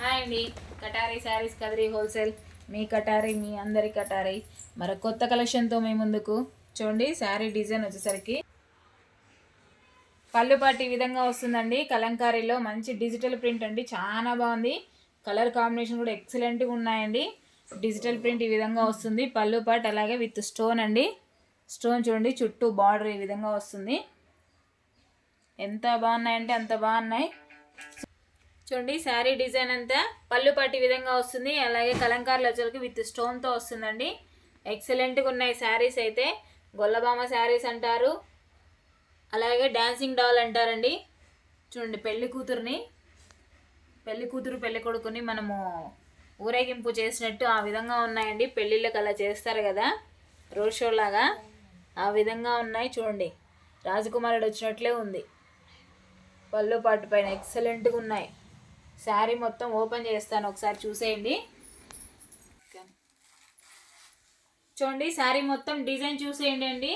Hi అండి. కటారీ saris Kadiri wholesale, మీ కటారీ మీ అందరి కటారీ మరి కొత్త కలెక్షన్తో మీ ముందుకు. చూడండి, శారీ డిజైన్ వచ్చేసరికి పళ్ళు పాటు ఈ విధంగా వస్తుందండి. కలంకారీలో మంచి డిజిటల్ ప్రింట్ అండి, చాలా బాగుంది. కలర్ కాంబినేషన్ కూడా ఎక్సలెంట్గా ఉన్నాయండి. డిజిటల్ ప్రింట్ ఈ విధంగా వస్తుంది. పళ్ళు పాటు అలాగే విత్ స్టోన్ అండి. స్టోన్ చూడండి, చుట్టూ బార్డర్ ఈ విధంగా వస్తుంది. ఎంత బాగున్నాయంటే అంత బాగున్నాయి. చూడండి, శారీ డిజైన్ అంతా పళ్ళు పాటి విధంగా వస్తుంది. అలాగే కలంకారీలు వచ్చరికి విత్ స్టోన్తో వస్తుందండి. ఎక్సలెంట్గా ఉన్నాయి శారీస్ అయితే. గొల్లబామ శారీస్ అంటారు, అలాగే డాన్సింగ్ డాల్ అంటారండి. చూడండి, పెళ్లి కూతురు పెళ్లి కొడుకుని మనము ఊరేగింపు చేసినట్టు ఆ విధంగా ఉన్నాయండి. పెళ్ళిళ్ళకి అలా చేస్తారు కదా, రోడ్ షో లాగా, ఆ విధంగా ఉన్నాయి. చూడండి, రాజకుమారుడు వచ్చినట్లే ఉంది. పళ్ళు పాటు పైన ఎక్సలెంట్గా ఉన్నాయి. శారీ మొత్తం ఓపెన్ చేస్తాను, ఒకసారి చూసేయండి. చూడండి, శారీ మొత్తం డిజైన్ చూసేయండి అండి.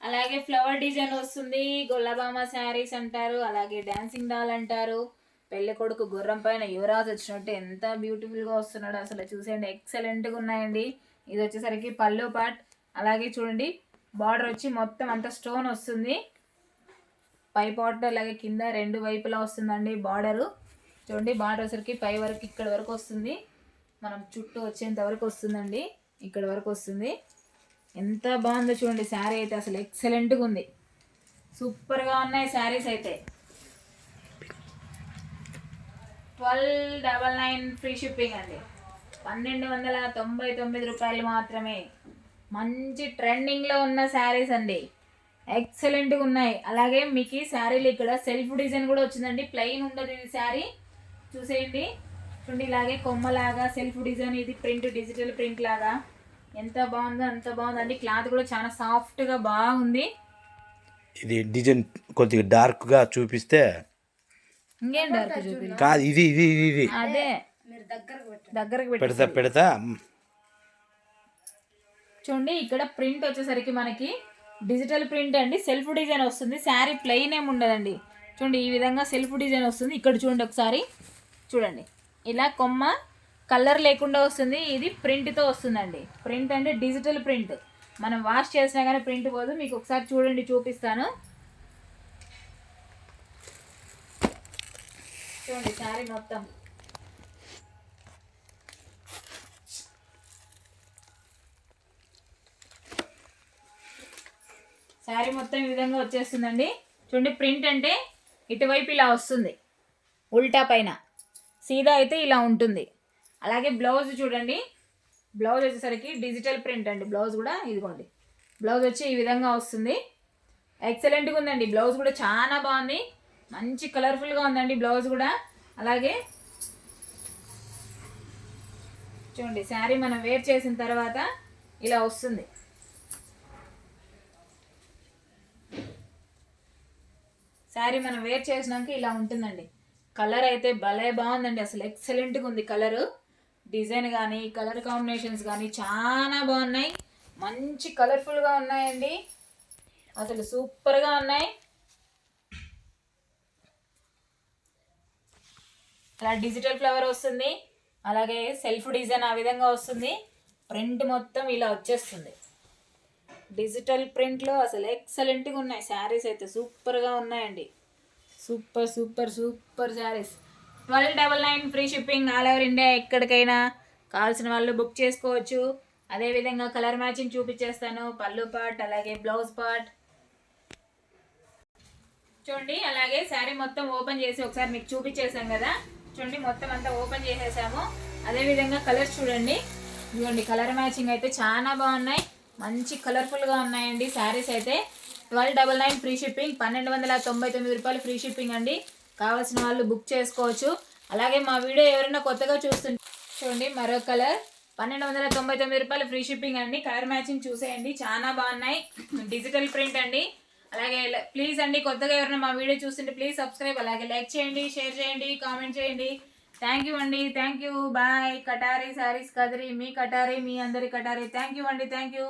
అలాగే ఫ్లవర్ డిజైన్ వస్తుంది. గొల్లబామ శారీస్ అంటారు, అలాగే డాన్సింగ్ డాల్ అంటారు. పెళ్లి కొడుకు గుర్రం పైన యువరాజు వచ్చినట్టు ఎంత బ్యూటిఫుల్గా వస్తున్నాడు అసలు. చూసేయండి, ఎక్సలెంట్గా ఉన్నాయండి. ఇది వచ్చేసరికి పళ్ళు పార్ట్. అలాగే చూడండి, బార్డర్ వచ్చి మొత్తం అంతా స్టోన్ వస్తుంది. పై పార్ట్ అలాగే కింద రెండు వైపులా వస్తుందండి బార్డరు. చూడండి, బార్డర్ వచ్చరికి పై వరకు ఇక్కడ వరకు వస్తుంది. మనం చుట్టూ వచ్చేంత వరకు వస్తుందండి, ఇక్కడ వరకు వస్తుంది. ఎంత బాగుందో చూడండి శారీ అయితే, అసలు ఎక్సలెంట్గా ఉంది. సూపర్గా ఉన్నాయి శారీస్ అయితే. 1299 ఫ్రీ షిప్పింగ్ అండి. 1299 రూపాయలు మాత్రమే. మంచి ట్రెండింగ్లో ఉన్న శారీస్ అండి, ఎక్సలెంట్గా ఉన్నాయి. అలాగే మీకు ఈ శారీలు ఇక్కడ సెల్ఫ్ డిజైన్ కూడా వచ్చిందండి. ప్లెయిన్ ఉండదు ఇది శారీ. చూసేయండి, చూడండి, ఇలాగే కొమ్మలాగా సెల్ఫ్ డిజైన్. ఇది ప్రింట్, డిజిటల్ ప్రింట్ లాగా ఎంత బాగుందో అంత బాగుందండి. క్లాత్ కూడా చాలా సాఫ్ట్గా బాగుంది. ఇది డిజైన్ కొద్దిగా డార్క్గా చూపిస్తే ఇంకేం డార్క్ చూపి కాదు, ఇది ఇది ఇది ఇది అదే దగ్గరకు పెడతా. చూడండి, ఇక్కడ ప్రింట్ వచ్చేసరికి మనకి డిజిటల్ ప్రింట్ అండి. సెల్ఫ్ డిజైన్ వస్తుంది. శారీ ప్లెయిన్ ఏమి ఉండదండి. చూడండి, ఈ విధంగా సెల్ఫ్ డిజైన్ వస్తుంది. ఇక్కడ చూడండి ఒకసారి, చూడండి, ఇలా కొమ్మ కలర్ లేకుండా వస్తుంది. ఇది ప్రింట్తో వస్తుందండి. ప్రింట్ అంటే డిజిటల్ ప్రింట్. మనం వాష్ చేసినా కానీ ప్రింట్ పోదు. మీకు ఒకసారి చూడండి, చూపిస్తాను. చూడండి, శారీ మొత్తం శారీ మొత్తం ఈ విధంగా వచ్చేస్తుందండి. చూడండి, ప్రింట్ అంటే ఇటువైపు ఇలా వస్తుంది, ఉల్టా పైన. సీదా అయితే ఇలా ఉంటుంది. అలాగే బ్లౌజ్ చూడండి, బ్లౌజ్ వచ్చేసరికి డిజిటల్ ప్రింట్ అండి. బ్లౌజ్ కూడా ఇదిగోండి, బ్లౌజ్ వచ్చి ఈ విధంగా వస్తుంది. ఎక్సలెంట్గా ఉందండి. బ్లౌజ్ కూడా చాలా బాగుంది, మంచి కలర్ఫుల్గా ఉందండి బ్లౌజ్ కూడా. అలాగే చూడండి, శారీ మనం వేర్ చేసిన తర్వాత ఇలా వస్తుంది. శారీ మనం వేర్ చేసినాక ఇలా ఉంటుందండి. కలర్ అయితే భలే బాగుందండి, అసలు ఎక్సలెంట్గా ఉంది. కలరు డిజైన్ కానీ కలర్ కాంబినేషన్స్ కానీ చాలా బాగున్నాయి. మంచి కలర్ఫుల్గా ఉన్నాయండి, అసలు సూపర్గా ఉన్నాయి. అలా డిజిటల్ ఫ్లవర్ వస్తుంది, అలాగే సెల్ఫ్ డిజైన్ ఆ విధంగా వస్తుంది. ప్రింట్ మొత్తం ఇలా వచ్చేస్తుంది. డిజిటల్ ప్రింట్లో అసలు ఎక్సలెంట్గా ఉన్నాయి శారీస్ అయితే. సూపర్గా ఉన్నాయండి. Super super super saris. 1299 free shipping, all over India. ఎక్కడికైనా కావాల్సిన వాళ్ళు బుక్ చేసుకోవచ్చు. అదేవిధంగా కలర్ మ్యాచింగ్ చూపించేస్తాను. పళ్ళు పార్ట్ అలాగే బ్లౌజ్ పార్ట్ చూడండి. అలాగే శారీ మొత్తం ఓపెన్ చేసి ఒకసారి మీకు చూపించేసాం కదా. చూడండి, మొత్తం అంతా ఓపెన్ చేసేసాము. అదేవిధంగా కలర్స్ చూడండి. ఇదిగోండి, కలర్ మ్యాచింగ్ అయితే చాలా బాగున్నాయి. మంచి కలర్ఫుల్గా ఉన్నాయండి శారీస్ అయితే. 1299 ఫ్రీ షిప్పింగ్, 1299 రూపాయలు ఫ్రీ షిప్పింగ్ అండి. కావాల్సిన వాళ్ళు బుక్ చేసుకోవచ్చు. అలాగే మా వీడియో ఎవరైనా కొత్తగా చూస్తుంటే చూడండి, మరో కలర్ 1299 రూపాయలు ఫ్రీ షిప్పింగ్ అండి. కలర్ మ్యాచింగ్ చూసేయండి, చాలా బాగున్నాయి. డిజిటల్ ప్రింట్ అండి. అలాగే ప్లీజ్ అండి, కొత్తగా ఎవరైనా మా వీడియో చూస్తుంటే ప్లీజ్ సబ్స్క్రైబ్, అలాగే లైక్ చేయండి, షేర్ చేయండి, కామెంట్ చేయండి. థ్యాంక్ యూ అండి, thank you, bye. కటారీ saris Kadiri, మీ కటారీ మీ అందరి కటారీ. థ్యాంక్ యూ అండి, థ్యాంక్ యూ.